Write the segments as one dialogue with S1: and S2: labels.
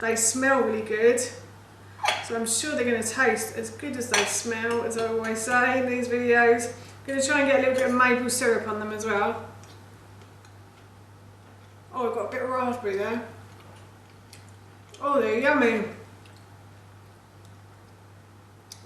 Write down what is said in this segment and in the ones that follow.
S1: They smell really good, so I'm sure they're going to taste as good as they smell, as I always say in these videos. I'm going to try and get a little bit of maple syrup on them as well. Oh, I've got a bit of raspberry there. Oh, they're yummy.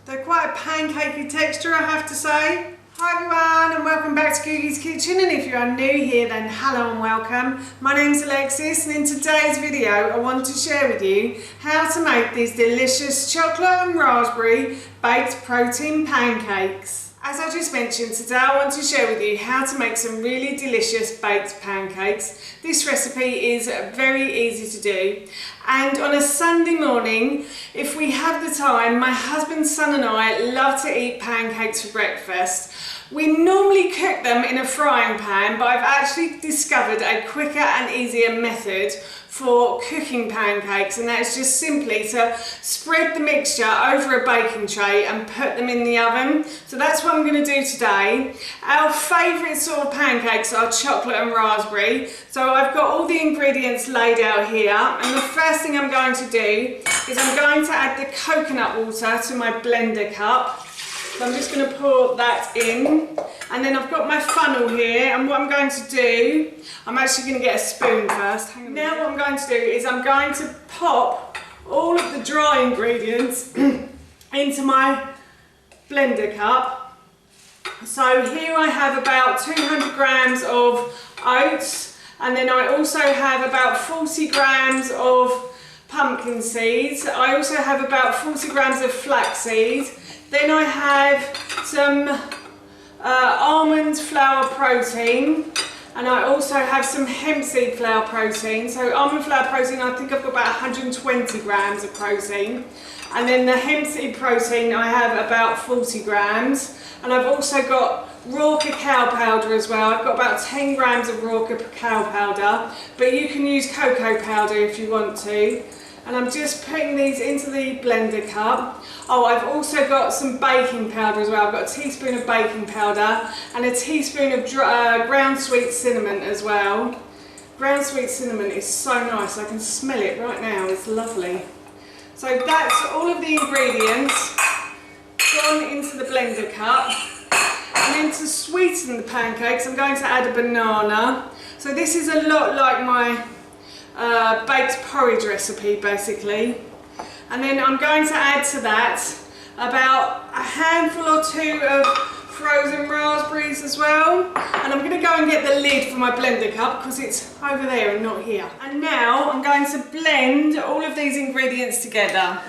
S1: They're quite a pancakey texture, I have to say. Hi everyone, and welcome back to Googie's Kitchen, and if you are new here then hello and welcome. My name's Alexis, and in today's video I want to share with you how to make these delicious chocolate and raspberry baked protein pancakes. As I just mentioned, today I want to share with you how to make some really delicious baked pancakes. This recipe is very easy to do, and on a Sunday morning, if we have the time, my husband, son and I love to eat pancakes for breakfast. We normally cook them in a frying pan, but I've actually discovered a quicker and easier method for cooking pancakes, and that's just simply to spread the mixture over a baking tray and put them in the oven. So that's what I'm going to do today. Our favourite sort of pancakes are chocolate and raspberry. So I've got all the ingredients laid out here, and the first thing I'm going to do is I'm going to add the coconut water to my blender cup. So I'm just going to pour that in, and then I've got my funnel here, and what I'm going to do, I'm actually going to get a spoon first. Now what I'm going to do is I'm going to pop all of the dry ingredients into my blender cup. So here I have about 200 grams of oats, and then I also have about 40 grams of pumpkin seeds. I also have about 40 grams of flaxseed. Then I have some almond flour protein, and I also have some hemp seed flour protein. So almond flour protein, I think I've got about 120 grams of protein. And then the hemp seed protein, I have about 40 grams. And I've also got raw cacao powder as well. I've got about 10 grams of raw cacao powder, but you can use cocoa powder if you want to. And I'm just putting these into the blender cup. Oh, I've also got some baking powder as well. I've got a teaspoon of baking powder and a teaspoon of ground sweet cinnamon as well. Ground sweet cinnamon is so nice. I can smell it right now. It's lovely. So that's all of the ingredients gone into the blender cup. And then to sweeten the pancakes, I'm going to add a banana. So this is a lot like my baked porridge recipe basically, and then I'm going to add to that about a handful or two of frozen raspberries as well, and I'm going to go and get the lid for my blender cup because it's over there and not here. And now I'm going to blend all of these ingredients together.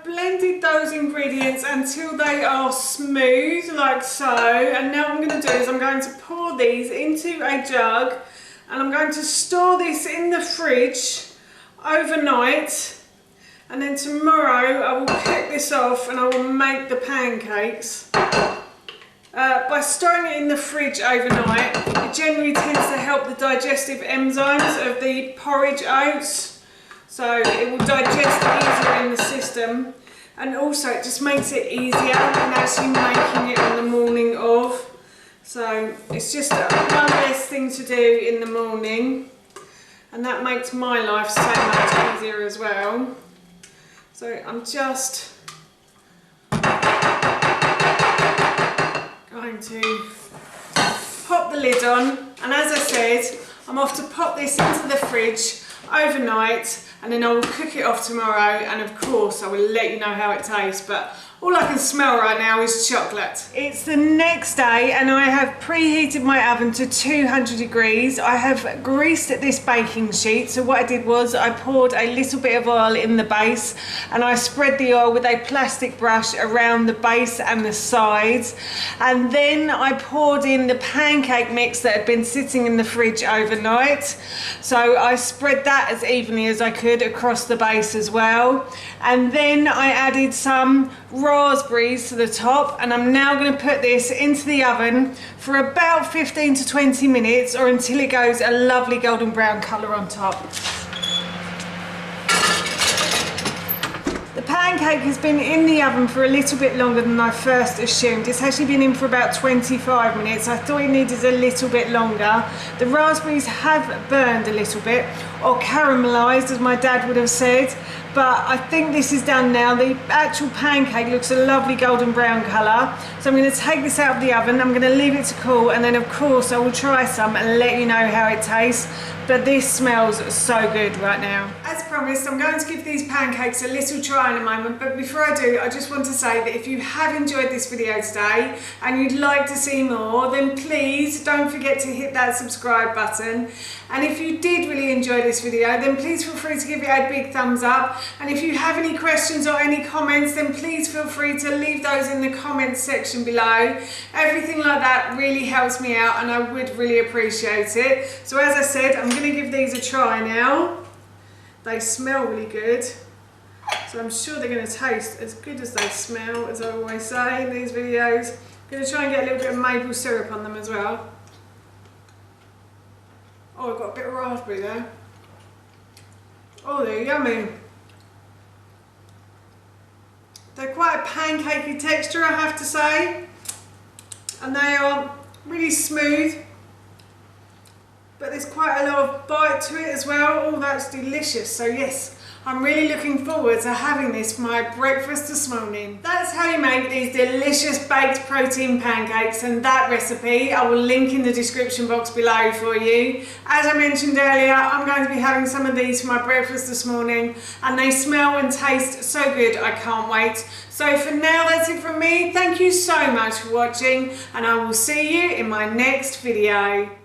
S1: Blended those ingredients until they are smooth like so, and now what I'm going to do is I'm going to pour these into a jug, and I'm going to store this in the fridge overnight, and then tomorrow I will cook this off and I will make the pancakes. By storing it in the fridge overnight, it generally tends to help the digestive enzymes of the porridge oats, so it will digest easier in the system. And also it just makes it easier than actually making it on the morning of. So it's just one less thing to do in the morning, and that makes my life so much easier as well. So I'm just going to pop the lid on, and as I said, I'm off to pop this into the fridge overnight, and then I will cook it off tomorrow, and of course I will let you know how it tastes, but all I can smell right now is chocolate. It's the next day, and I have preheated my oven to 200 degrees. I have greased this baking sheet, so what I did was I poured a little bit of oil in the base, and I spread the oil with a plastic brush around the base and the sides, and then I poured in the pancake mix that had been sitting in the fridge overnight. So I spread that as evenly as I could across the base as well, and then I added some raspberries to the top, and I'm now going to put this into the oven for about 15 to 20 minutes, or until it goes a lovely golden brown colour on top. The pancake has been in the oven for a little bit longer than I first assumed. It's actually been in for about 25 minutes. I thought it needed a little bit longer. The raspberries have burned a little bit, or caramelised as my dad would have said, but I think this is done now. The actual pancake looks a lovely golden brown colour. So I'm going to take this out of the oven, I'm going to leave it to cool, and then of course I will try some and let you know how it tastes. But this smells so good right now. As promised, I'm going to give these pancakes a little try in a moment, but before I do, I just want to say that if you have enjoyed this video today and you'd like to see more, then please don't forget to hit that subscribe button. And if you did really enjoy this video, then please feel free to give it a big thumbs up. And if you have any questions or any comments, then please feel free to leave those in the comments section below. Everything like that really helps me out and I would really appreciate it. So as I said, I'm going to give these a try now. They smell really good, so I'm sure they're going to taste as good as they smell, as I always say in these videos. I'm going to try and get a little bit of maple syrup on them as well. Oh, I've got a bit of raspberry there. Oh, they're yummy. They're quite a pancakey texture, I have to say, and they are really smooth. But there's quite a lot of bite to it as well. Oh, that's delicious. So yes, I'm really looking forward to having this for my breakfast this morning. That's how you make these delicious baked protein pancakes, and that recipe I will link in the description box below for you. As I mentioned earlier, I'm going to be having some of these for my breakfast this morning, and they smell and taste so good, I can't wait. So for now, that's it from me. Thank you so much for watching, and I will see you in my next video.